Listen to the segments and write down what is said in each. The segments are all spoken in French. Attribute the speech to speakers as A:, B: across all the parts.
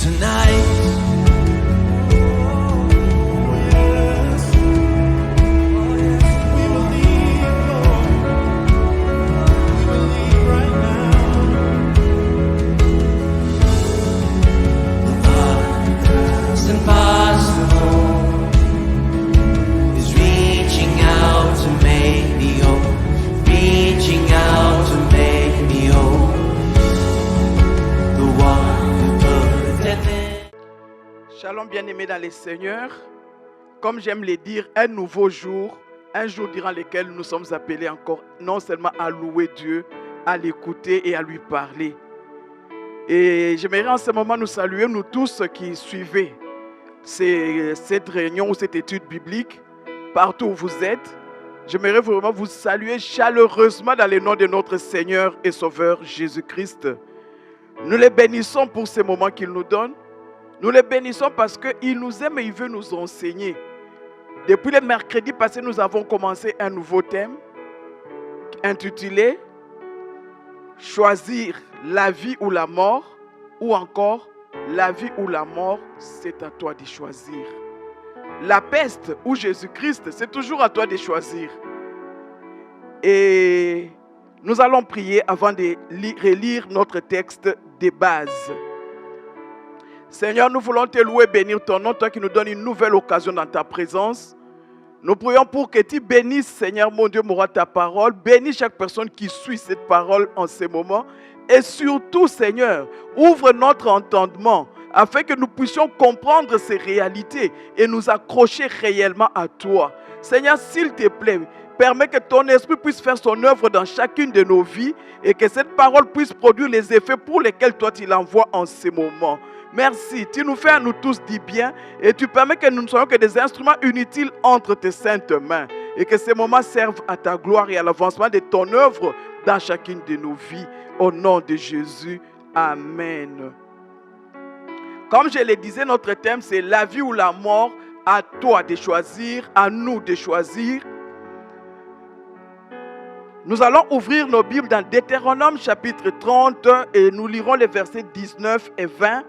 A: tonight.
B: Shalom bien-aimés dans les Seigneurs, comme j'aime le dire, un nouveau jour, un jour durant lequel nous sommes appelés encore non seulement à louer Dieu, à l'écouter et à lui parler. Et j'aimerais en ce moment nous saluer, nous tous qui suivez cette réunion ou cette étude biblique, partout où vous êtes. J'aimerais vraiment vous saluer chaleureusement dans le nom de notre Seigneur et Sauveur Jésus-Christ. Nous les bénissons pour ces moments qu'il nous donne. Nous les bénissons parce qu'il nous aime et il veut nous enseigner. Depuis le mercredi passé, nous avons commencé un nouveau thème intitulé « Choisir la vie ou la mort » ou encore « La vie ou la mort, c'est à toi de choisir ». La peste ou Jésus-Christ, c'est toujours à toi de choisir. Et nous allons prier avant de relire notre texte de base. Seigneur, nous voulons te louer, bénir ton nom, toi qui nous donnes une nouvelle occasion dans ta présence. Nous prions pour que tu bénisses, Seigneur, mon Dieu, mon roi, ta parole. Bénis chaque personne qui suit cette parole en ce moment. Et surtout, Seigneur, ouvre notre entendement afin que nous puissions comprendre ces réalités et nous accrocher réellement à toi. Seigneur, s'il te plaît, permets que ton esprit puisse faire son œuvre dans chacune de nos vies et que cette parole puisse produire les effets pour lesquels toi tu l'envoies en ce moment. Merci, tu nous fais à nous tous du bien et tu permets que nous ne soyons que des instruments inutiles entre tes saintes mains et que ces moments servent à ta gloire et à l'avancement de ton œuvre dans chacune de nos vies. Au nom de Jésus, Amen. Comme je le disais, notre thème c'est la vie ou la mort, à toi de choisir, à nous de choisir. Nous allons ouvrir nos Bibles dans Deutéronome chapitre 30 et nous lirons les versets 19 et 20.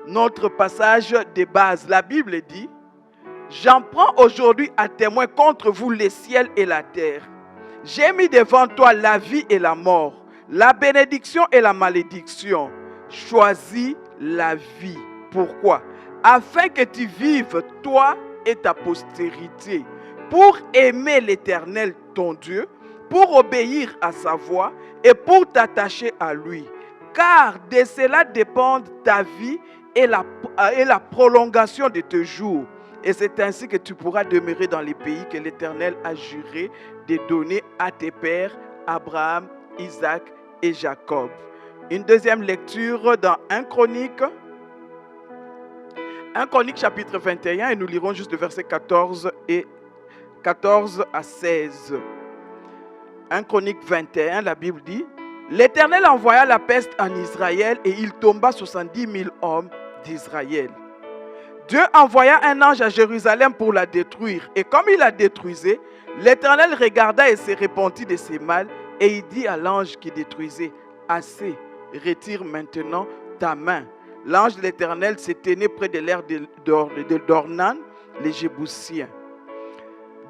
B: Notre passage de base, la Bible dit « J'en prends aujourd'hui à témoin contre vous les ciels et la terre. J'ai mis devant toi la vie et la mort, la bénédiction et la malédiction. Choisis la vie. Pourquoi? Afin que tu vives, toi et ta postérité, pour aimer l'Éternel, ton Dieu, pour obéir à sa voix et pour t'attacher à lui. Car de cela dépendent ta vie et la prolongation de tes jours. Et c'est ainsi que tu pourras demeurer dans les pays que l'Éternel a juré de donner à tes pères, Abraham, Isaac et Jacob. » Une deuxième lecture dans 1 Chronique chapitre 21 et nous lirons juste le verset 14 à 16. 1 Chronique 21, la Bible dit « L'Éternel envoya la peste en Israël et il tomba 70 000 hommes d'Israël. Dieu envoya un ange à Jérusalem pour la détruire. Et comme il la détruisait, l'Éternel regarda et se repentit de ses mal. Et il dit à l'ange qui détruisait, « Assez, retire maintenant ta main. » L'ange de l'Éternel se tenait près de l'aire d'Ornan, les Jébusiens.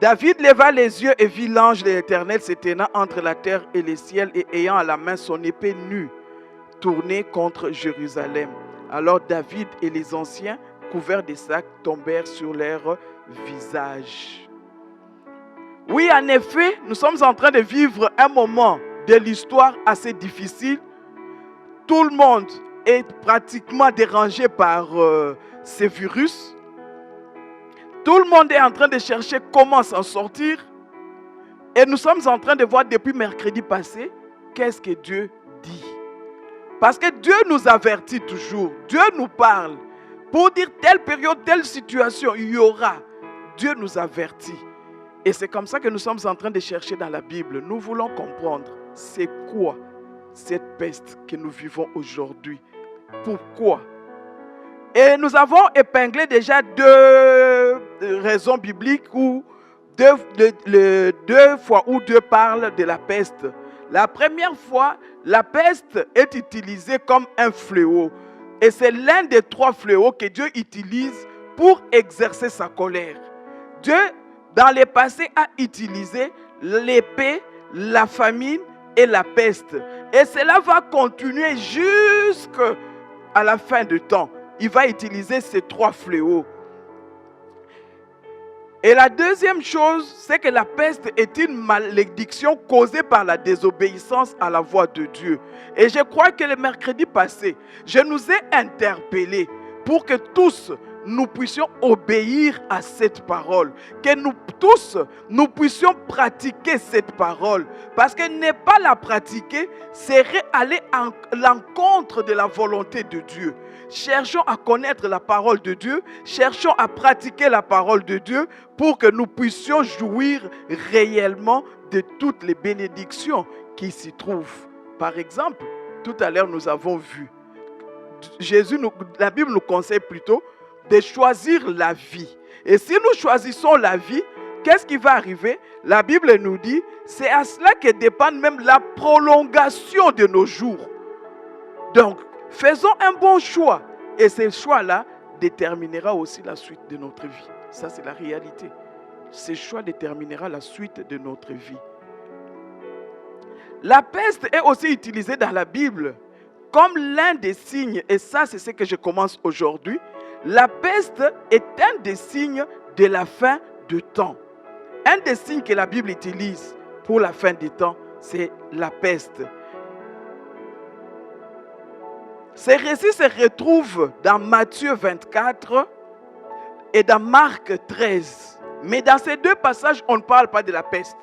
B: David leva les yeux et vit l'ange de l'Éternel se tenant entre la terre et le ciel et ayant à la main son épée nue, tournée contre Jérusalem. Alors David et les anciens, couverts de sacs, tombèrent sur leur visage. Oui, en effet, nous sommes en train de vivre un moment de l'histoire assez difficile. Tout le monde est pratiquement dérangé par ces virus. Tout le monde est en train de chercher comment s'en sortir. Et nous sommes en train de voir depuis mercredi passé, qu'est-ce que Dieu dit. Parce que Dieu nous avertit toujours. Dieu nous parle. Pour dire telle période, telle situation, il y aura. Dieu nous avertit. Et c'est comme ça que nous sommes en train de chercher dans la Bible. Nous voulons comprendre c'est quoi cette peste que nous vivons aujourd'hui. Pourquoi? Et nous avons épinglé déjà deux raisons bibliques où deux fois où Dieu parle de la peste. La première fois, la peste est utilisée comme un fléau. Et c'est l'un des 3 fléaux que Dieu utilise pour exercer sa colère. Dieu, dans le passé, a utilisé l'épée, la famine et la peste. Et cela va continuer jusqu'à la fin du temps. Il va utiliser ces 3 fléaux. Et la deuxième chose, c'est que la peste est une malédiction causée par la désobéissance à la voix de Dieu. Et je crois que le mercredi passé, je nous ai interpellés pour que tous nous puissions obéir à cette parole. Que nous tous, nous puissions pratiquer cette parole. Parce que ne pas la pratiquer serait aller à l'encontre de la volonté de Dieu. Cherchons à connaître la parole de Dieu, cherchons à pratiquer la parole de Dieu pour que nous puissions jouir réellement de toutes les bénédictions qui s'y trouvent. Par exemple, tout à l'heure nous avons vu, la Bible nous conseille plutôt de choisir la vie. Et si nous choisissons la vie, qu'est-ce qui va arriver? La Bible nous dit, c'est à cela que dépend même la prolongation de nos jours. Donc, faisons un bon choix. Et ce choix-là déterminera aussi la suite de notre vie. Ça, c'est la réalité. Ce choix déterminera la suite de notre vie. La peste est aussi utilisée dans la Bible comme l'un des signes. Et ça, c'est ce que je commence aujourd'hui. La peste est un des signes de la fin du temps. Un des signes que la Bible utilise pour la fin du temps, c'est la peste. Ces récits se retrouvent dans Matthieu 24 et dans Marc 13. Mais dans ces 2 passages, on ne parle pas de la peste.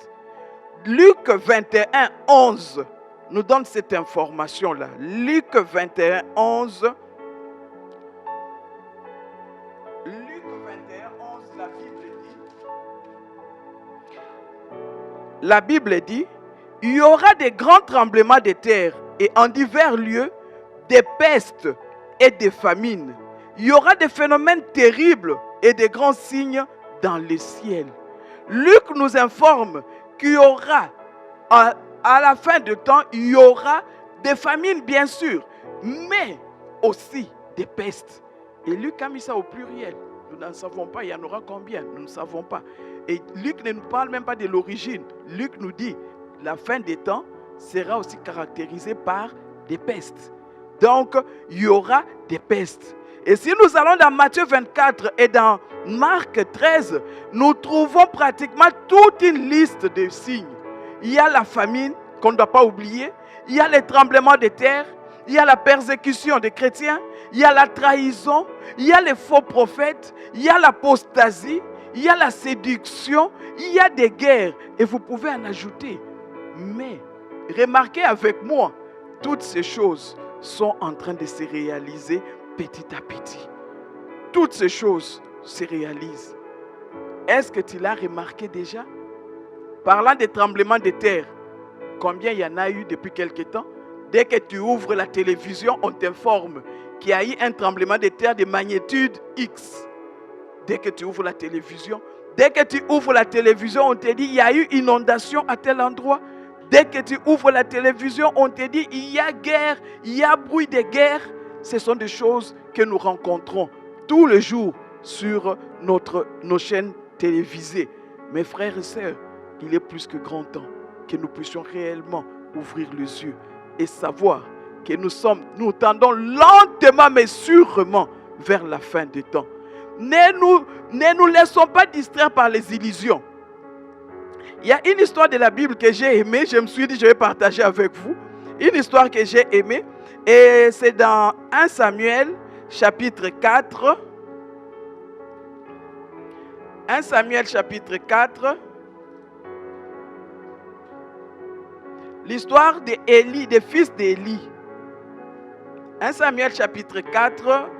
B: Luc 21, 11 nous donne cette information-là. Luc 21, 11. Luc 21, 11, la Bible dit, il y aura des grands tremblements de terre et en divers lieux, des pestes et des famines. Il y aura des phénomènes terribles et des grands signes dans le ciel. Luc nous informe qu'il y aura, à la fin du temps, il y aura des famines bien sûr, mais aussi des pestes. Et Luc a mis ça au pluriel. Nous n'en savons pas, il y en aura combien, nous ne savons pas. Et Luc ne nous parle même pas de l'origine. Luc nous dit, la fin des temps sera aussi caractérisée par des pestes. Donc, il y aura des pestes. Et si nous allons dans Matthieu 24 et dans Marc 13, nous trouvons pratiquement toute une liste de signes. Il y a la famine, qu'on ne doit pas oublier. Il y a les tremblements de terre. Il y a la persécution des chrétiens. Il y a la trahison. Il y a les faux prophètes. Il y a l'apostasie. Il y a la séduction. Il y a des guerres. Et vous pouvez en ajouter. Mais, remarquez avec moi, toutes ces choses sont en train de se réaliser petit à petit. Toutes ces choses se réalisent. Est-ce que tu l'as remarqué déjà? Parlant des tremblements de terre, combien il y en a eu depuis quelque temps? Dès que tu ouvres la télévision, on t'informe qu'il y a eu un tremblement de terre de magnitude X. Dès que tu ouvres la télévision, on te dit il y a eu inondation à tel endroit. Dès que tu ouvres la télévision, on te dit il y a guerre, il y a bruit de guerre. Ce sont des choses que nous rencontrons tous les jours sur nos chaînes télévisées. Mes frères et sœurs, il est plus que grand temps que nous puissions réellement ouvrir les yeux et savoir que nous tendons lentement mais sûrement vers la fin des temps. Ne nous laissons pas distraire par les illusions. Il y a une histoire de la Bible que j'ai aimée, je me suis dit je vais partager avec vous. Une histoire que j'ai aimée et c'est dans 1 Samuel chapitre 4. 1 Samuel chapitre 4. L'histoire d'Élie, des fils d'Élie. 1 Samuel chapitre 4.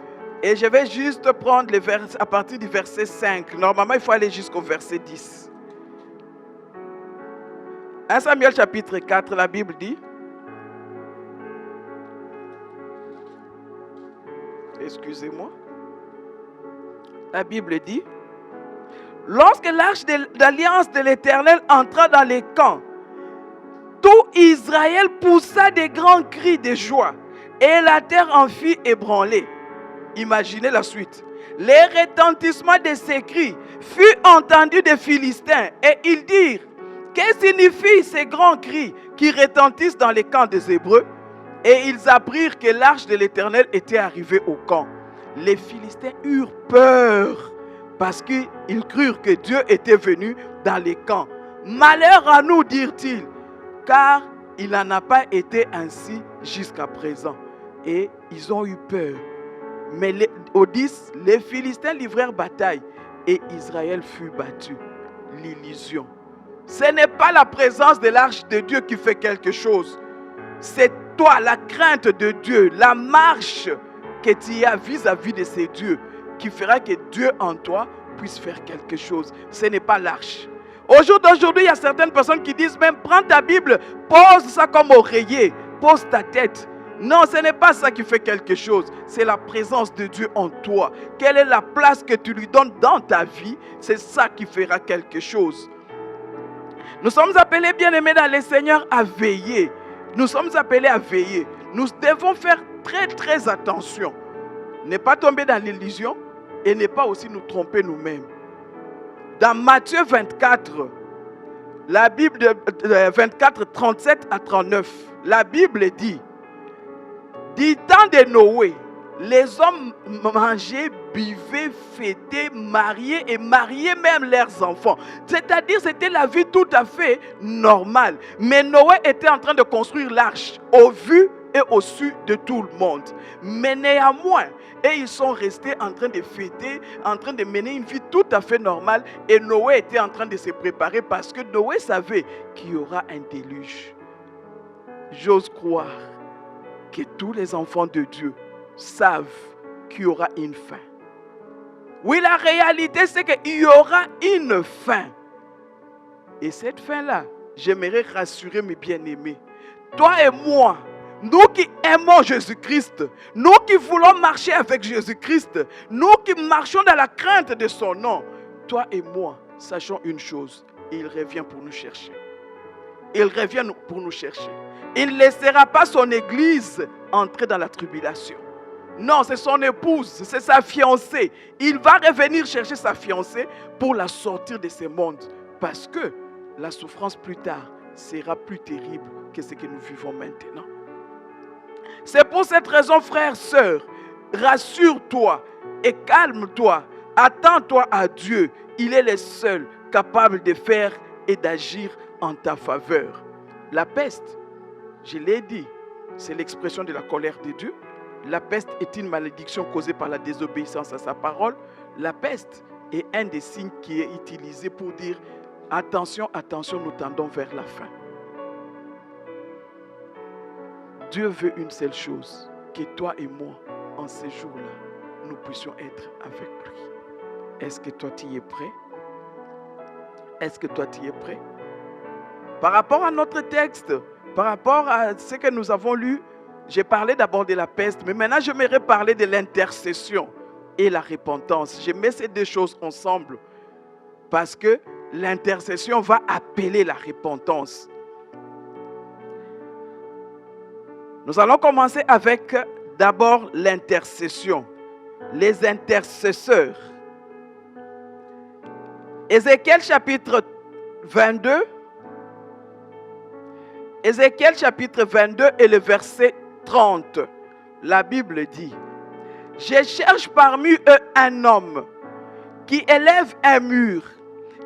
B: Et je vais juste prendre les versets à partir du verset 5. Normalement, il faut aller jusqu'au verset 10. 1 Samuel chapitre 4, la Bible dit. Excusez-moi. La Bible dit. Lorsque l'arche d'alliance de l'Éternel entra dans les camps, tout Israël poussa des grands cris de joie. et la terre en fut ébranlée. Imaginez la suite. Les retentissements de ces cris furent entendus des Philistins et ils dirent, que signifient ces grands cris qui retentissent dans les camps des Hébreux? Et ils apprirent que l'arche de l'Éternel était arrivée au camp. Les Philistins eurent peur parce qu'ils crurent que Dieu était venu dans les camps. Malheur à nous, dirent-ils, car il n'en a pas été ainsi jusqu'à présent. Et ils ont eu peur. Mais au 10, les Philistins livrèrent bataille et Israël fut battu. L'illusion. Ce n'est pas la présence de l'arche de Dieu qui fait quelque chose. C'est toi, la crainte de Dieu, la marche que tu as vis-à-vis de ces dieux qui fera que Dieu en toi puisse faire quelque chose. Ce n'est pas l'arche. Au jour d'aujourd'hui, il y a certaines personnes qui disent même, prends ta Bible, pose ça comme oreiller, pose ta tête. Non, ce n'est pas ça qui fait quelque chose. C'est la présence de Dieu en toi. Quelle est la place que tu lui donnes dans ta vie? C'est ça qui fera quelque chose. Nous sommes appelés, bien-aimés dans le Seigneur, à veiller. Nous sommes appelés à veiller. Nous devons faire très, très attention. Ne pas tomber dans l'illusion et ne pas aussi nous tromper nous-mêmes. Dans Matthieu 24, la Bible de 24, 37 à 39, la Bible dit, du temps de Noé, les hommes mangeaient, buvaient, fêtaient, mariaient et mariaient même leurs enfants. C'est-à-dire c'était la vie tout à fait normale. Mais Noé était en train de construire l'arche au vu et au su de tout le monde. Mais néanmoins, et ils sont restés en train de fêter, en train de mener une vie tout à fait normale. Et Noé était en train de se préparer parce que Noé savait qu'il y aura un déluge. J'ose croire que tous les enfants de Dieu savent qu'il y aura une fin. Oui, la réalité, c'est qu'il y aura une fin. Et cette fin-là, j'aimerais rassurer mes bien-aimés. Toi et moi, nous qui aimons Jésus-Christ, nous qui voulons marcher avec Jésus-Christ, nous qui marchons dans la crainte de son nom, toi et moi, sachons une chose, il revient pour nous chercher. Il revient pour nous chercher. Il ne laissera pas son église entrer dans la tribulation. Non, c'est son épouse, c'est sa fiancée. Il va revenir chercher sa fiancée pour la sortir de ce monde. Parce que la souffrance plus tard sera plus terrible que ce que nous vivons maintenant. C'est pour cette raison, frère, sœur, rassure-toi et calme-toi. Attends-toi à Dieu. Il est le seul capable de faire et d'agir en ta faveur. La peste, je l'ai dit, c'est l'expression de la colère de Dieu. La peste est une malédiction causée par la désobéissance à sa parole. La peste est un des signes qui est utilisé pour dire attention, attention, nous tendons vers la fin. Dieu veut une seule chose, que toi et moi, en ces jours-là, nous puissions être avec lui. Est-ce que toi tu y es prêt? Est-ce que toi tu y es prêt? Par rapport à notre texte, par rapport à ce que nous avons lu, j'ai parlé d'abord de la peste, mais maintenant j'aimerais parler de l'intercession et la repentance. Je mets ces deux choses ensemble parce que l'intercession va appeler la repentance. Nous allons commencer avec d'abord l'intercession, les intercesseurs. Ézéchiel chapitre 22. Ézéchiel chapitre 22 et le verset 30. La Bible dit, « Je cherche parmi eux un homme qui élève un mur,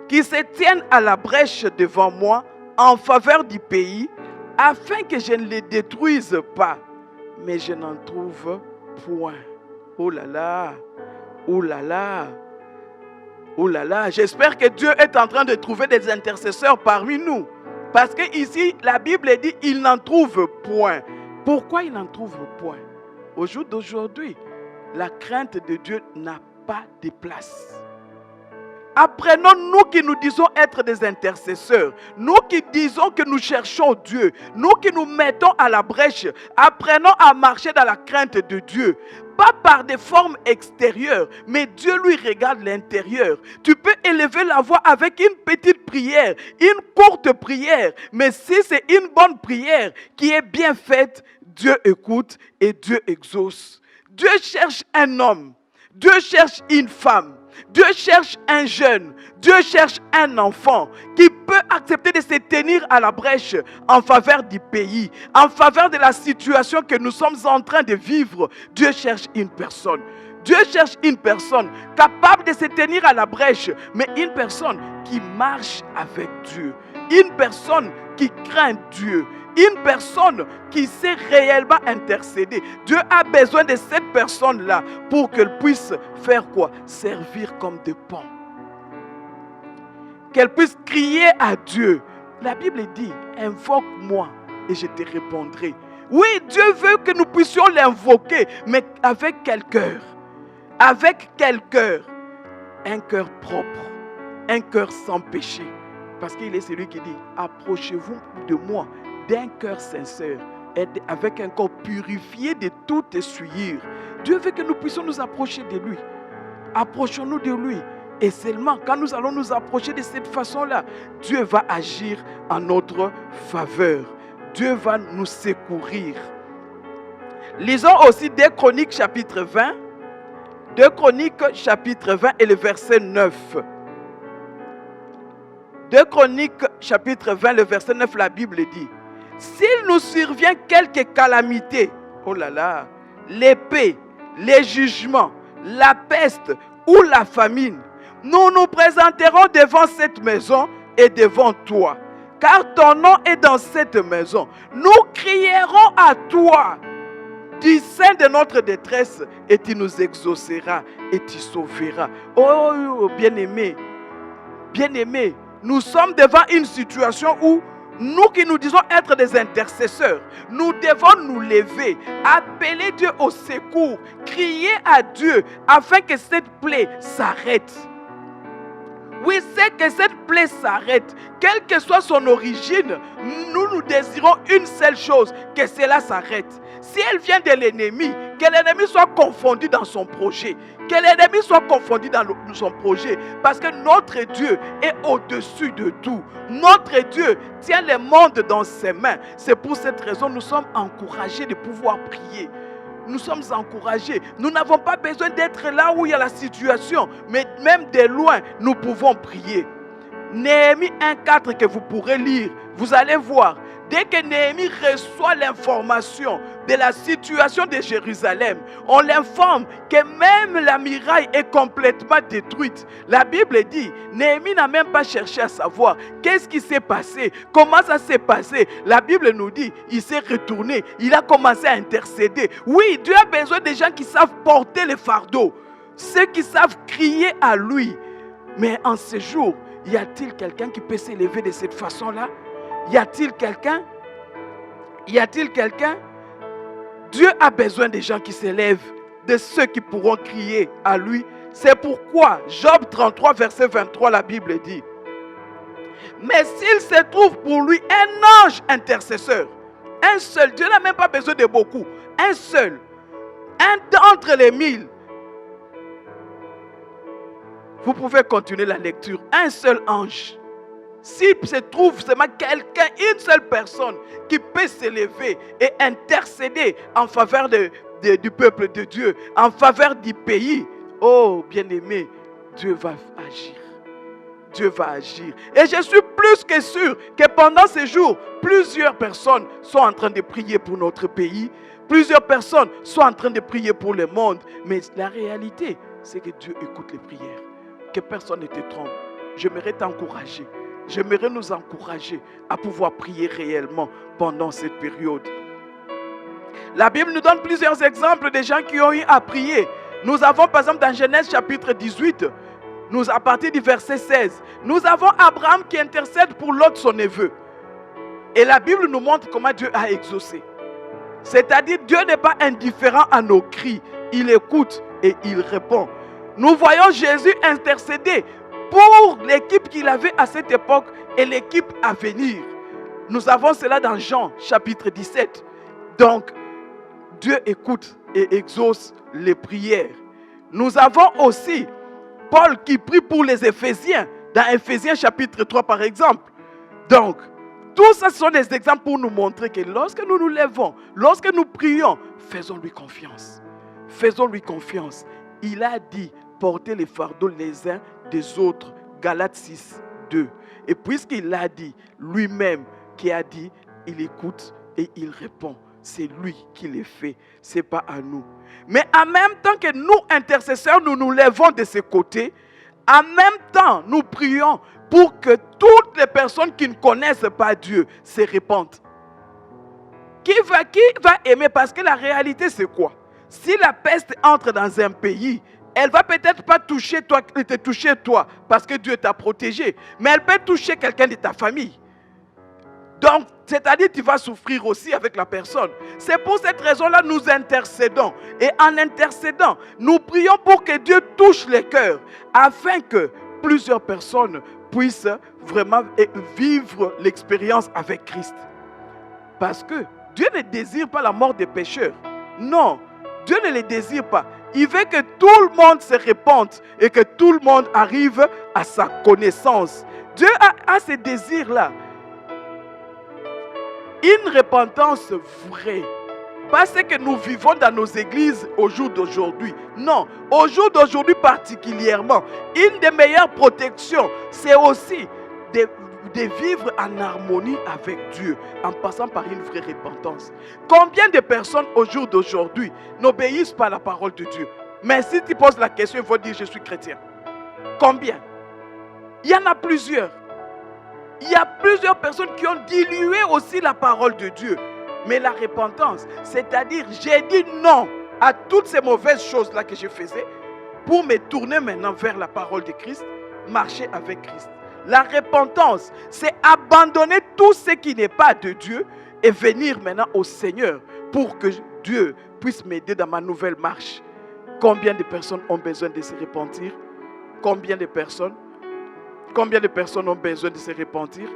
B: qui se tienne à la brèche devant moi en faveur du pays, afin que je ne les détruise pas. Mais je n'en trouve point. » Oh là là, oh là là, oh là là. J'espère que Dieu est en train de trouver des intercesseurs parmi nous. Parce que ici, la Bible dit il n'en trouve point. Pourquoi il n'en trouve point? Au jour d'aujourd'hui, la crainte de Dieu n'a pas de place. Apprenons, nous qui nous disons être des intercesseurs, nous qui disons que nous cherchons Dieu, nous qui nous mettons à la brèche, apprenons à marcher dans la crainte de Dieu. pas par des formes extérieures, mais Dieu lui regarde l'intérieur. Tu peux élever la voix avec une petite prière, une courte prière, mais si c'est une bonne prière qui est bien faite, Dieu écoute et Dieu exauce. Dieu cherche un homme, Dieu cherche une femme, Dieu cherche un jeune, Dieu cherche un enfant qui peut accepter de se tenir à la brèche en faveur du pays, en faveur de la situation que nous sommes en train de vivre. Dieu cherche une personne. Dieu cherche une personne capable de se tenir à la brèche, mais une personne qui marche avec Dieu, une personne qui craint Dieu, une personne qui sait réellement intercéder. Dieu a besoin de cette personne-là pour qu'elle puisse faire quoi? Servir comme des ponts. Qu'elle puisse crier à Dieu. La Bible dit, invoque-moi et je te répondrai. Oui, Dieu veut que nous puissions l'invoquer, mais avec quel cœur? Avec quel cœur? Un cœur propre, un cœur sans péché. Parce qu'il est celui qui dit, approchez-vous de moi d'un cœur sincère, et avec un corps purifié de toute souillure. Dieu veut que nous puissions nous approcher de lui. Approchons-nous de lui. Et seulement quand nous allons nous approcher de cette façon-là, Dieu va agir en notre faveur. Dieu va nous secourir. Lisons aussi 2 Chroniques chapitre 20. 2 Chroniques chapitre 20 et le verset 9. 2 Chroniques chapitre 20, le verset 9, la Bible dit, s'il nous survient quelque calamité, oh là là, l'épée, les jugements, la peste ou la famine, nous nous présenterons devant cette maison et devant toi, car ton nom est dans cette maison. Nous crierons à toi du sein de notre détresse et tu nous exauceras et tu sauveras. Oh bien-aimé, bien-aimé, nous sommes devant une situation où nous qui nous disons être des intercesseurs, nous devons nous lever, appeler Dieu au secours, crier à Dieu afin que cette plaie s'arrête. Oui, c'est que cette plaie s'arrête. Quelle que soit son origine, nous désirons une seule chose, que cela s'arrête. Si elle vient de l'ennemi, que l'ennemi soit confondu dans son projet. Que l'ennemi soit confondu dans son projet. Parce que notre Dieu est au-dessus de tout. Notre Dieu tient le monde dans ses mains. C'est pour cette raison que nous sommes encouragés de pouvoir prier. Nous sommes encouragés. Nous n'avons pas besoin d'être là où il y a la situation. Mais même de loin, nous pouvons prier. Néhémie 1,4 que vous pourrez lire. Vous allez voir. Dès que Néhémie reçoit l'information de la situation de Jérusalem, on l'informe que même la muraille est complètement détruite. La Bible dit, Néhémie n'a même pas cherché à savoir qu'est-ce qui s'est passé, comment ça s'est passé. La Bible nous dit, il s'est retourné, il a commencé à intercéder. Oui, Dieu a besoin de gens qui savent porter les fardeaux, ceux qui savent crier à lui. Mais en ce jour, y a-t-il quelqu'un qui peut s'élever de cette façon-là? Y a-t-il quelqu'un? Y a-t-il quelqu'un? Dieu a besoin des gens qui s'élèvent, de ceux qui pourront crier à lui. C'est pourquoi Job 33, verset 23, la Bible dit, mais s'il se trouve pour lui un ange intercesseur, un seul, Dieu n'a même pas besoin de beaucoup, un seul, un d'entre les 1000. Vous pouvez continuer la lecture. Un seul ange. S'il se trouve seulement quelqu'un, une seule personne qui peut s'élever et intercéder en faveur du peuple de Dieu, en faveur du pays, oh bien-aimé, Dieu va agir. Dieu va agir. Et je suis plus que sûr que pendant ces jours, plusieurs personnes sont en train de prier pour notre pays. Plusieurs personnes sont en train de prier pour le monde. Mais la réalité, c'est que Dieu écoute les prières. Que personne ne te trompe. J'aimerais t'encourager. J'aimerais nous encourager à pouvoir prier réellement pendant cette période. La Bible nous donne plusieurs exemples de gens qui ont eu à prier. Nous avons par exemple dans Genèse chapitre 18, à partir du verset 16, nous avons Abraham qui intercède pour Lot, son neveu. Et la Bible nous montre comment Dieu a exaucé. C'est-à-dire Dieu n'est pas indifférent à nos cris. Il écoute et il répond. Nous voyons Jésus intercéder pour l'équipe qu'il avait à cette époque et l'équipe à venir. Nous avons cela dans Jean chapitre 17. Donc, Dieu écoute et exauce les prières. Nous avons aussi Paul qui prie pour les Éphésiens, dans Éphésiens chapitre 3 par exemple. Donc, tout ça, ce sont des exemples pour nous montrer que lorsque nous nous levons, lorsque nous prions, faisons-lui confiance. Faisons-lui confiance. Il a dit, portez les fardeaux les uns des autres. Galates 6, 2. Et puisqu'il l'a dit, lui-même qui a dit, il écoute et il répond. C'est lui qui les fait, ce n'est pas à nous. Mais en même temps que nous, intercesseurs, nous nous levons de ce côté, en même temps, nous prions pour que toutes les personnes qui ne connaissent pas Dieu se répandent. Qui va aimer? Parce que la réalité, c'est quoi? Si la peste entre dans un pays, elle ne va peut-être pas te toucher toi, parce que Dieu t'a protégé, mais elle peut toucher quelqu'un de ta famille. Donc, c'est-à-dire que tu vas souffrir aussi avec la personne. C'est pour cette raison-là que nous intercédons. Et en intercédant, nous prions pour que Dieu touche les cœurs, afin que plusieurs personnes puissent vraiment vivre l'expérience avec Christ. Parce que Dieu ne désire pas la mort des pécheurs. Non, Dieu ne le désire pas. Il veut que tout le monde se répande et que tout le monde arrive à sa connaissance. Dieu a ce désir-là. Une repentance vraie. Pas ce que nous vivons dans nos églises au jour d'aujourd'hui. Non, au jour d'aujourd'hui particulièrement, une des meilleures protections, c'est aussi de vivre en harmonie avec Dieu, en passant par une vraie repentance. Combien de personnes au jour d'aujourd'hui n'obéissent pas à la parole de Dieu? Mais si tu poses la question, il faut dire je suis chrétien. Combien? Il y en a plusieurs. Il y a plusieurs personnes qui ont dilué aussi la parole de Dieu. Mais la repentance, c'est-à-dire j'ai dit non à toutes ces mauvaises choses-là que je faisais pour me tourner maintenant vers la parole de Christ, marcher avec Christ. La repentance, c'est abandonner tout ce qui n'est pas de Dieu et venir maintenant au Seigneur pour que Dieu puisse m'aider dans ma nouvelle marche. Combien de personnes ont besoin de se repentir? Combien de personnes ont besoin de se repentir?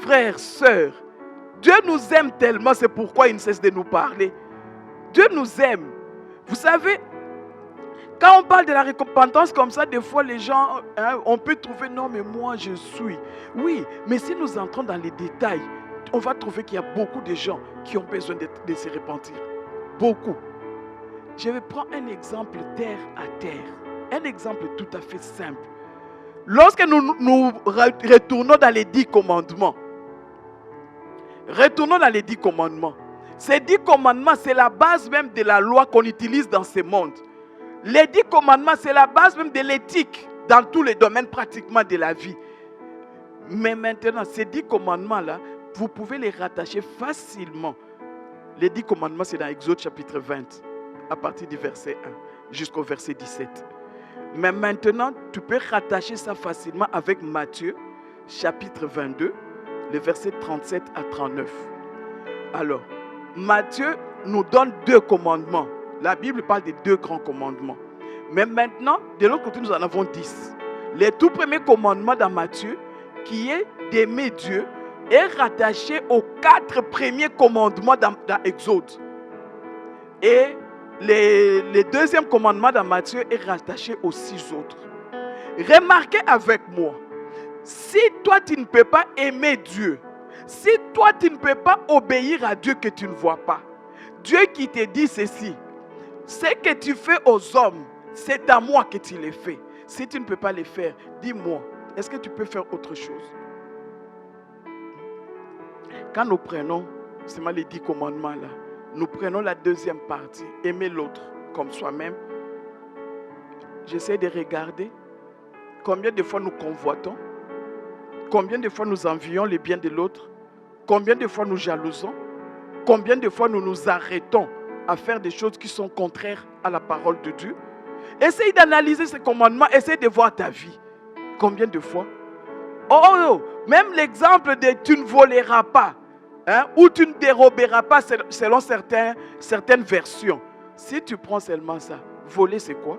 B: Frères, sœurs, Dieu nous aime tellement, c'est pourquoi il ne cesse de nous parler. Dieu nous aime. Vous savez, quand on parle de la repentance comme ça, des fois les gens, on peut trouver, non mais moi je suis. Oui, mais si nous entrons dans les détails, on va trouver qu'il y a beaucoup de gens qui ont besoin de se repentir. Beaucoup. Je vais prendre un exemple terre à terre. Un exemple tout à fait simple. Lorsque nous retournons dans les 10 commandements, ces 10 commandements, c'est la base même de la loi qu'on utilise dans ce monde. Les 10 commandements, c'est la base même de l'éthique dans tous les domaines pratiquement de la vie. Mais maintenant, ces 10 commandements-là, vous pouvez les rattacher facilement. Les 10 commandements, c'est dans Exode chapitre 20, à partir du verset 1 jusqu'au verset 17. Mais maintenant, tu peux rattacher ça facilement avec Matthieu, chapitre 22, les versets 37 à 39. Alors, Matthieu nous donne 2 commandements. La Bible parle de 2 grands commandements. Mais maintenant, de l'autre côté, nous en avons 10. Les tout premiers commandements dans Matthieu, qui est d'aimer Dieu, est rattaché aux 4 premiers commandements dans Exode. Et le deuxième commandement dans Matthieu est rattaché aux 6 autres. Remarquez avec moi, si toi tu ne peux pas aimer Dieu, si toi tu ne peux pas obéir à Dieu que tu ne vois pas, Dieu qui te dit ceci, ce que tu fais aux hommes, c'est à moi que tu les fais. Si tu ne peux pas les faire, dis-moi, est-ce que tu peux faire autre chose? Quand nous prenons seulement les 10 commandements là, nous prenons la deuxième partie, aimer l'autre comme soi-même. J'essaie de regarder combien de fois nous convoitons, combien de fois nous envions les biens de l'autre, combien de fois nous jalousons, combien de fois nous nous arrêtons à faire des choses qui sont contraires à la parole de Dieu. Essaye d'analyser ces commandements, essaye de voir ta vie. Combien de fois? Oh, même l'exemple de tu ne voleras pas, ou tu ne déroberas pas selon certaines versions. Si tu prends seulement ça, voler c'est quoi?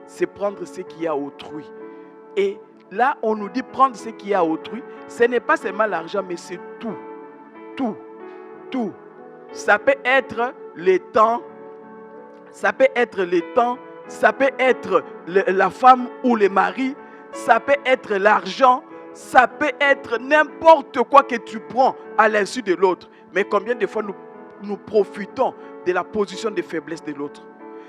B: C'est prendre ce qui est à autrui. Et là, on nous dit prendre ce qui est à autrui. Ce n'est pas seulement l'argent, mais c'est tout. Tout. Tout. Ça peut être le temps, ça peut être le temps, ça peut être la femme ou le mari, ça peut être l'argent, ça peut être n'importe quoi que tu prends à l'insu de l'autre. Mais combien de fois nous profitons de la position de faiblesse de l'autre?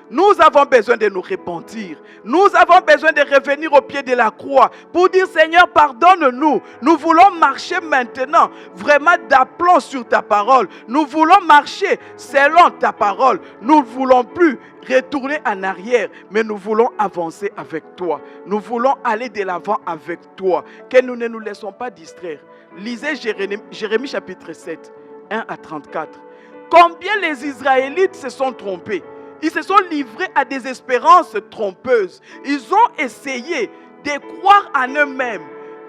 B: Nous avons besoin de nous repentir. Nous avons besoin de revenir au pied de la croix pour dire Seigneur, pardonne-nous. Nous voulons marcher maintenant vraiment d'aplomb sur ta parole. Nous voulons marcher selon ta parole. Nous ne voulons plus retourner en arrière, mais nous voulons avancer avec toi. Nous voulons aller de l'avant avec toi. Que nous ne nous laissons pas distraire. Lisez Jérémie chapitre 7, 1 à 34. Combien les Israélites se sont trompés? Ils se sont livrés à des espérances trompeuses. Ils ont essayé de croire en eux-mêmes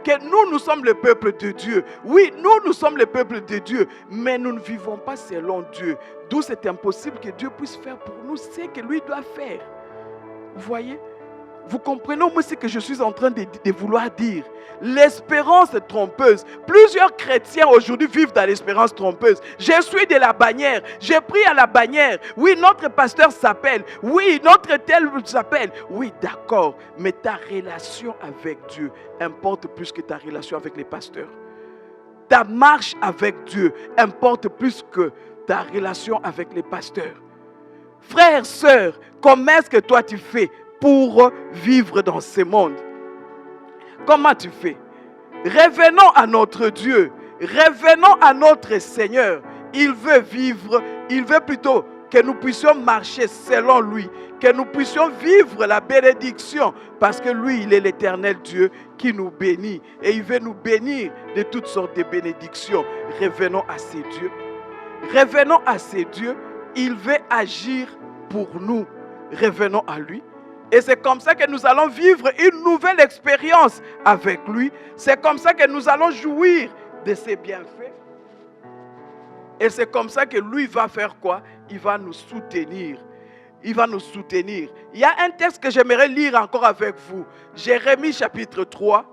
B: que nous sommes le peuple de Dieu. Oui, nous sommes le peuple de Dieu, mais nous ne vivons pas selon Dieu. D'où c'est impossible que Dieu puisse faire pour nous ce que lui doit faire. Vous voyez? Vous comprenez moi ce que je suis en train de vouloir dire? L'espérance trompeuse. Plusieurs chrétiens aujourd'hui vivent dans l'espérance trompeuse. Je suis de la bannière. J'ai pris à la bannière. Oui, notre pasteur s'appelle. Oui, notre tel s'appelle. Oui, d'accord. Mais ta relation avec Dieu importe plus que ta relation avec les pasteurs. Ta marche avec Dieu importe plus que ta relation avec les pasteurs. Frères, sœurs, comment est-ce que toi tu fais pour vivre dans ce monde? Comment tu fais? Revenons à notre Dieu. Revenons à notre Seigneur. Il veut vivre, il veut plutôt que nous puissions marcher selon lui, que nous puissions vivre la bénédiction, parce que lui, il est l'Éternel Dieu qui nous bénit et il veut nous bénir de toutes sortes de bénédictions. Revenons à ces dieux. Revenons à ces dieux. Il veut agir pour nous. Revenons à lui. Et c'est comme ça que nous allons vivre une nouvelle expérience avec lui. C'est comme ça que nous allons jouir de ses bienfaits. Et c'est comme ça que lui va faire quoi? Il va nous soutenir. Il va nous soutenir. Il y a un texte que j'aimerais lire encore avec vous. Jérémie chapitre 3.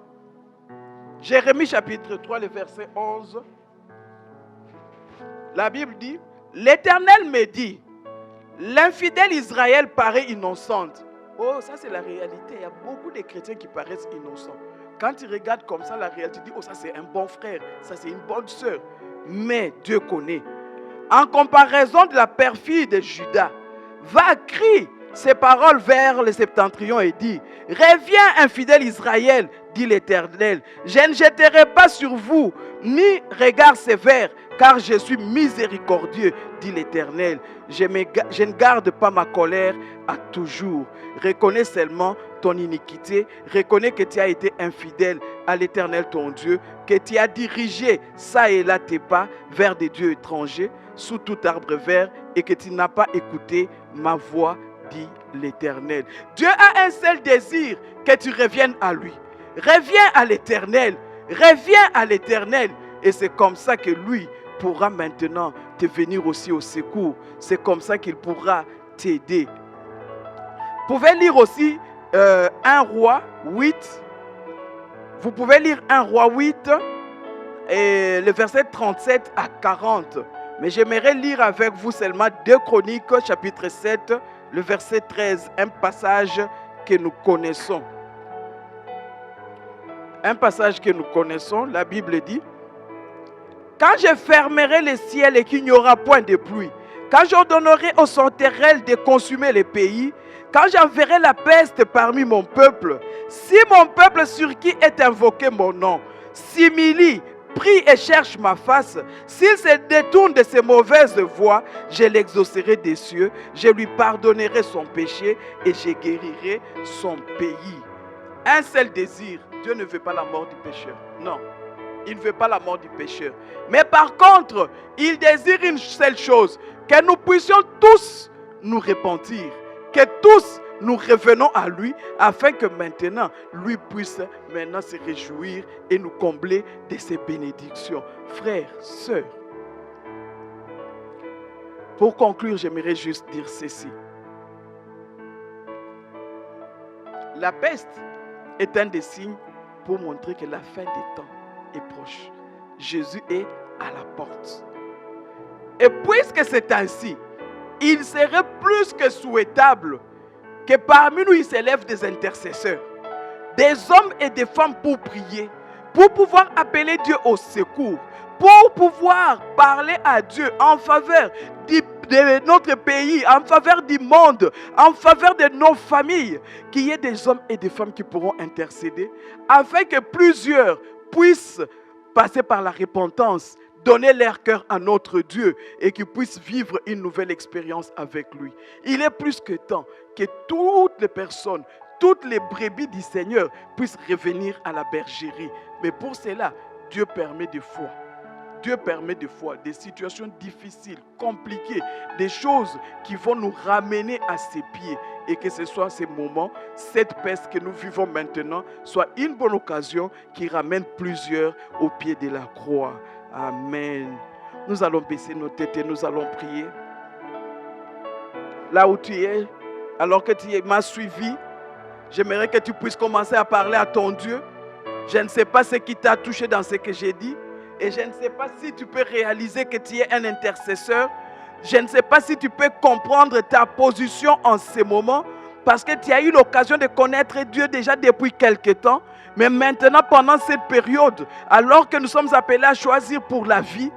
B: Jérémie chapitre 3, le verset 11. La Bible dit, l'Éternel me dit, l'infidèle Israël paraît innocente. Oh, ça c'est la réalité. Il y a beaucoup de chrétiens qui paraissent innocents. Quand tu regardes comme ça la réalité, tu dis, oh ça c'est un bon frère, ça c'est une bonne sœur. Mais Dieu connaît. En comparaison de la perfide de Judas, va crier ces paroles vers le septentrion et dit, reviens infidèle Israël, dit l'Éternel, je ne jetterai pas sur vous ni regard sévère, car je suis miséricordieux, dit l'Éternel. Je ne garde pas ma colère à toujours. Reconnais seulement ton iniquité. Reconnais que tu as été infidèle à l'Éternel ton Dieu, que tu as dirigé ça et là tes pas vers des dieux étrangers, sous tout arbre vert, et que tu n'as pas écouté ma voix, dit l'Éternel. Dieu a un seul désir, que tu reviennes à lui. Reviens à l'Éternel. Reviens à l'Éternel. Et c'est comme ça que lui pourra maintenant te venir aussi au secours. C'est comme ça qu'il pourra t'aider. Vous pouvez lire aussi 1 Roi 8. Vous pouvez lire 1 Roi 8 et le verset 37 à 40. Mais j'aimerais lire avec vous seulement 2 Chroniques chapitre 7, le verset 13. Un passage que nous connaissons. Un passage que nous connaissons, la Bible dit, quand je fermerai les ciels et qu'il n'y aura point de pluie, quand j'ordonnerai aux sauterelles de consumer les pays, quand j'enverrai la peste parmi mon peuple, si mon peuple sur qui est invoqué mon nom, s'humilie, prie et cherche ma face, s'il se détourne de ses mauvaises voies, je l'exaucerai des cieux, je lui pardonnerai son péché et je guérirai son pays. Un seul désir, Dieu ne veut pas la mort du pécheur. Non, il ne veut pas la mort du pécheur. Mais par contre, il désire une seule chose, que nous puissions tous nous repentir, que tous nous revenons à lui, afin que maintenant, lui puisse maintenant se réjouir et nous combler de ses bénédictions. Frères, sœurs, pour conclure, j'aimerais juste dire ceci. La peste est un des signes pour montrer que la fin des temps est proche. Jésus est à la porte. Et puisque c'est ainsi, il serait plus que souhaitable que parmi nous, il s'élève des intercesseurs, des hommes et des femmes pour prier, pour pouvoir appeler Dieu au secours, pour pouvoir parler à Dieu en faveur de notre pays, en faveur du monde, en faveur de nos familles, qu'il y ait des hommes et des femmes qui pourront intercéder, afin que plusieurs puissent passer par la repentance, donner leur cœur à notre Dieu et qu'ils puissent vivre une nouvelle expérience avec lui. Il est plus que temps que toutes les personnes, toutes les brebis du Seigneur puissent revenir à la bergerie. Mais pour cela, Dieu permet des fois. Dieu permet des fois des situations difficiles, compliquées, des choses qui vont nous ramener à ses pieds. Et que ce soit ces moments, cette peste que nous vivons maintenant, soit une bonne occasion qui ramène plusieurs au pied de la croix. Amen. Nous allons baisser nos têtes et nous allons prier. Là où tu es, alors que tu m'as suivi, j'aimerais que tu puisses commencer à parler à ton Dieu. Je ne sais pas ce qui t'a touché dans ce que j'ai dit. Et je ne sais pas si tu peux réaliser que tu es un intercesseur. Je ne sais pas si tu peux comprendre ta position en ce moment. Parce que tu as eu l'occasion de connaître Dieu déjà depuis quelque temps. Mais maintenant, pendant cette période, alors que nous sommes appelés à choisir pour la vie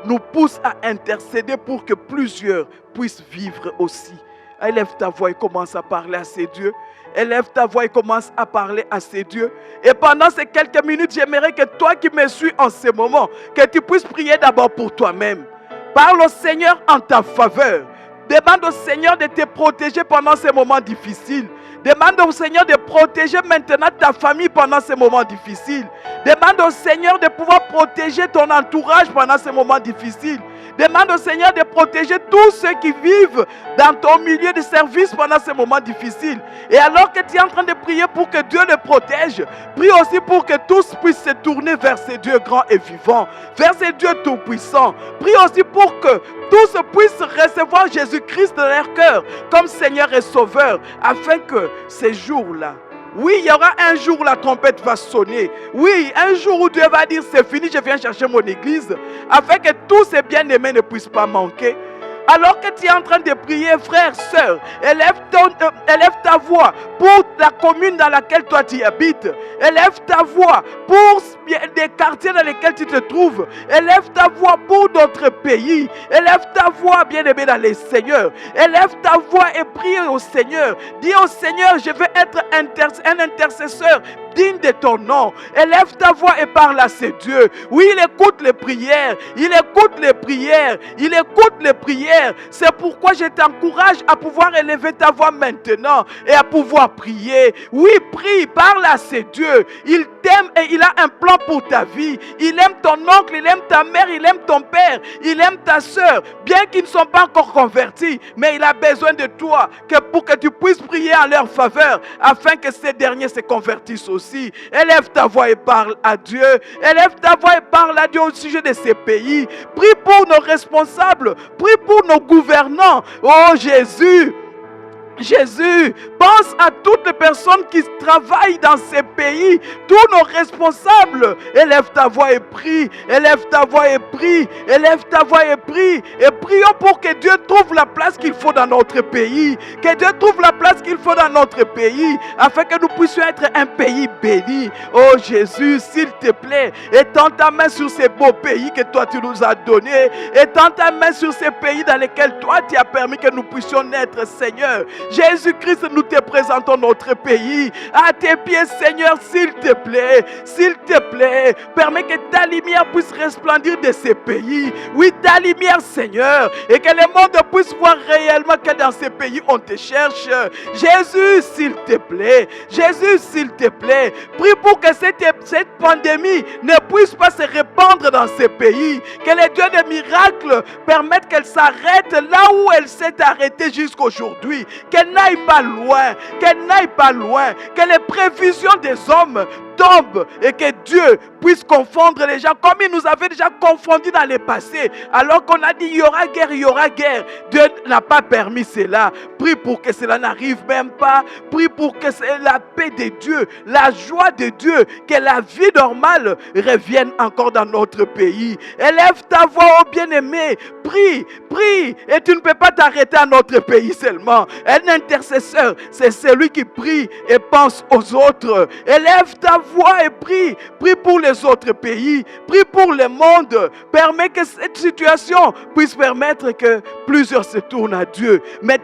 B: nous pousse à intercéder pour que plusieurs puissent vivre aussi. Élève ta voix et commence à parler à ces dieux. Élève ta voix et commence à parler à ces dieux. Et pendant ces quelques minutes, j'aimerais que toi qui me suis en ce moment, que tu puisses prier d'abord pour toi-même. Parle au Seigneur en ta faveur. Demande au Seigneur de te protéger pendant ces moments difficiles. Demande au Seigneur de protéger maintenant ta famille pendant ces moments difficiles. Demande au Seigneur de pouvoir protéger ton entourage pendant ces moments difficiles. Demande au Seigneur de protéger tous ceux qui vivent dans ton milieu de service pendant ces moments difficiles. Et alors que tu es en train de prier pour que Dieu les protège, prie aussi pour que tous puissent se tourner vers ces dieux grands et vivants, vers ces dieux tout-puissants. Prie aussi pour que tous puissent recevoir Jésus-Christ dans leur cœur comme Seigneur et Sauveur, afin que ces jours-là, oui, il y aura un jour où la trompette va sonner. Oui, un jour où Dieu va dire c'est fini, je viens chercher mon église. Afin que tous ces bien-aimés ne puissent pas manquer. Alors que tu es en train de prier, frère, sœur, élève ta voix pour la commune dans laquelle toi tu habites. Élève ta voix pour les quartiers dans lesquels tu te trouves. Élève ta voix pour notre pays. Élève ta voix, bien-aimé dans les Seigneurs. Élève ta voix et prie au Seigneur. Dis au Seigneur, je veux être un intercesseur digne de ton nom. Élève ta voix et parle à ces dieux. Oui, il écoute les prières. Il écoute les prières. Il écoute les prières. C'est pourquoi je t'encourage à pouvoir élever ta voix maintenant et à pouvoir prier. Oui, prie, parle à ces dieux. Il t'aime et il a un plan pour ta vie. Il aime ton oncle, il aime ta mère, il aime ton père, il aime ta soeur, bien qu'ils ne sont pas encore convertis, mais il a besoin de toi pour que tu puisses prier en leur faveur afin que ces derniers se convertissent aussi. Élève ta voix et parle à Dieu. Élève ta voix et parle à Dieu au sujet de ces pays. Prie pour nos responsables, prie pour nos gouvernants. Oh Jésus, Jésus, pense à toutes les personnes qui travaillent dans ces pays, tous nos responsables. Élève ta voix et prie, élève ta voix et prie, élève ta voix et prie. Et prions pour que Dieu trouve la place qu'il faut dans notre pays. Que Dieu trouve la place qu'il faut dans notre pays, afin que nous puissions être un pays béni. Oh Jésus, s'il te plaît, étends ta main sur ces beaux pays que toi tu nous as donnés. Étends ta main sur ces pays dans lesquels toi tu as permis que nous puissions naître, Seigneur. Jésus-Christ, nous te présentons notre pays à tes pieds, Seigneur, s'il te plaît, permets que ta lumière puisse resplendir de ces pays. Oui, ta lumière, Seigneur, et que le monde puisse voir réellement que dans ces pays on te cherche. Jésus, s'il te plaît, Jésus, s'il te plaît, prie pour que cette pandémie ne puisse pas se répandre dans ces pays, que les dieux des miracles permettent qu'elle s'arrête là où elle s'est arrêtée jusqu'aujourd'hui. Qu'elle n'aille pas loin, que les prévisions des hommes tombe et que Dieu puisse confondre les gens comme il nous avait déjà confondus dans le passé. Alors qu'on a dit il y aura guerre, il y aura guerre. Dieu n'a pas permis cela. Prie pour que cela n'arrive même pas. Prie pour que la paix de Dieu, la joie de Dieu, que la vie normale revienne encore dans notre pays. Élève ta voix, ô bien-aimé. Prie, prie. Et tu ne peux pas t'arrêter à notre pays seulement. Un intercesseur, c'est celui qui prie et pense aux autres. Élève ta voix et prie. Prie pour les autres pays. Prie pour le monde. Permets que cette situation puisse permettre que plusieurs se tournent à Dieu. Mais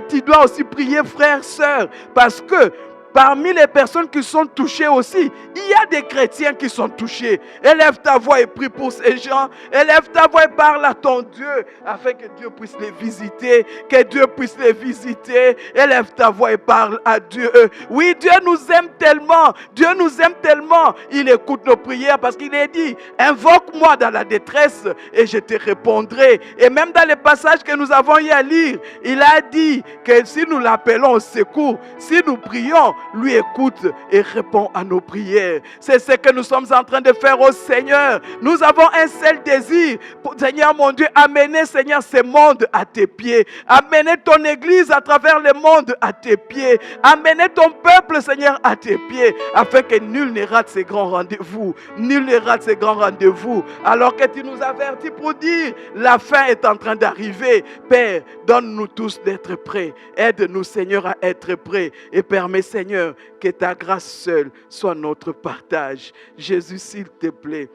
B: tu dois aussi prier, frère, sœur, parce que parmi les personnes qui sont touchées aussi, il y a des chrétiens qui sont touchés. Élève ta voix et prie pour ces gens. Élève ta voix et parle à ton Dieu afin que Dieu puisse les visiter. Que Dieu puisse les visiter. Élève ta voix et parle à Dieu. Oui, Dieu nous aime tellement. Dieu nous aime tellement. Il écoute nos prières parce qu'il est dit, invoque-moi dans la détresse et je te répondrai. Et même dans les passages que nous avons eu à lire, il a dit que si nous l'appelons au secours, si nous prions, lui écoute et répond à nos prières. C'est ce que nous sommes en train de faire au Seigneur. Nous avons un seul désir. Seigneur mon Dieu, amener, Seigneur, ce monde à tes pieds. Amener ton église à travers le monde à tes pieds. Amener ton peuple, Seigneur, à tes pieds. Afin que nul ne rate ces grands rendez-vous. Nul ne rate ces grands rendez-vous. Alors que tu nous avertis pour dire, la fin est en train d'arriver. Père, donne-nous tous d'être prêts. Aide-nous, Seigneur, à être prêts. Et permets, Seigneur, que ta grâce seule soit notre partage. Jésus, s'il te plaît.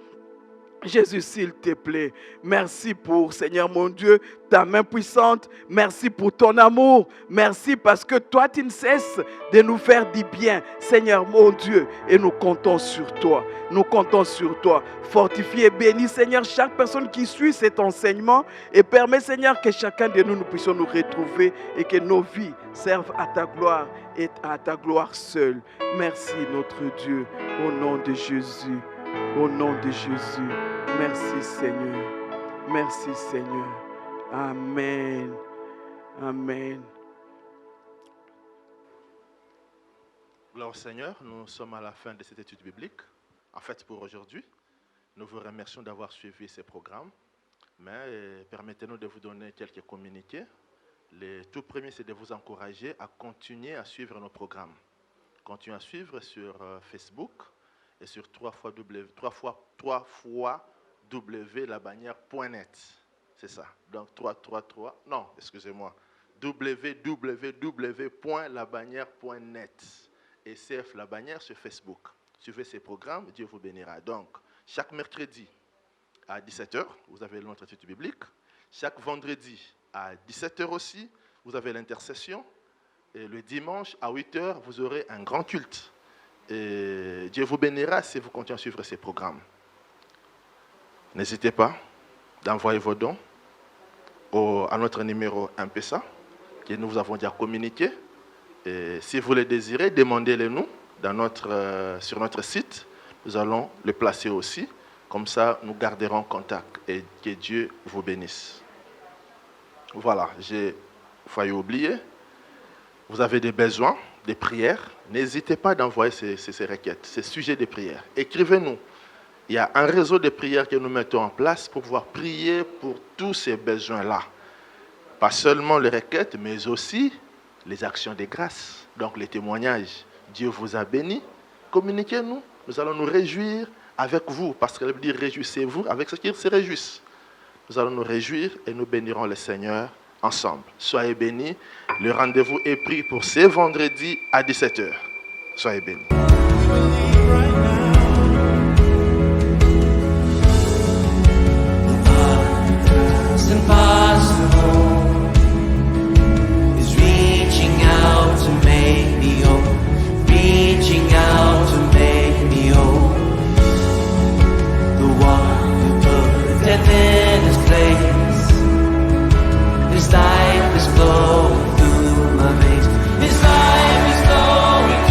B: Jésus, s'il te plaît, merci pour, Seigneur mon Dieu, ta main puissante. Merci pour ton amour. Merci parce que toi, tu ne cesses de nous faire du bien, Seigneur mon Dieu. Et nous comptons sur toi. Nous comptons sur toi. Fortifie et bénis, Seigneur, chaque personne qui suit cet enseignement. Et permets, Seigneur, que chacun de nous puissions nous retrouver et que nos vies servent à ta gloire et à ta gloire seule. Merci, notre Dieu, au nom de Jésus. Au nom de Jésus. Merci Seigneur. Merci Seigneur. Amen. Amen.
A: Gloire au Seigneur, nous sommes à la fin de cette étude biblique. En fait, pour aujourd'hui, nous vous remercions d'avoir suivi ces programmes. Mais permettez-nous de vous donner quelques communiqués. Le tout premier, c'est de vous encourager à continuer à suivre nos programmes. Continuez à suivre sur Facebook et sur www.labannière.net. C'est ça. Donc, www.labannière.net et CF La Bannière sur Facebook. Suivez ces programmes, Dieu vous bénira. Donc, chaque mercredi à 17h, vous avez notre étude biblique. Chaque vendredi à 17h aussi, vous avez l'intercession. Et le dimanche à 8h, vous aurez un grand culte. Et Dieu vous bénira si vous continuez à suivre ces programmes. N'hésitez pas d'envoyer vos dons à notre numéro M-Pesa que nous vous avons déjà communiqué. Et si vous le désirez, demandez-le nous sur notre site. Nous allons le placer aussi. Comme ça, nous garderons contact et que Dieu vous bénisse. Voilà, j'ai failli oublier. Vous avez des besoins, des prières. N'hésitez pas d'envoyer ces requêtes, ces sujets de prière. Écrivez-nous. Il y a un réseau de prières que nous mettons en place pour pouvoir prier pour tous ces besoins-là. Pas seulement les requêtes, mais aussi les actions de grâce. Donc les témoignages. Dieu vous a béni. Communiquez-nous. Nous allons nous réjouir avec vous. Parce qu'elle veut dire réjouissez-vous avec ceux qui se réjouissent. Nous allons nous réjouir et nous bénirons le Seigneur ensemble. Soyez bénis. Le rendez-vous est pris pour ce vendredi à 17h. Soyez bénis.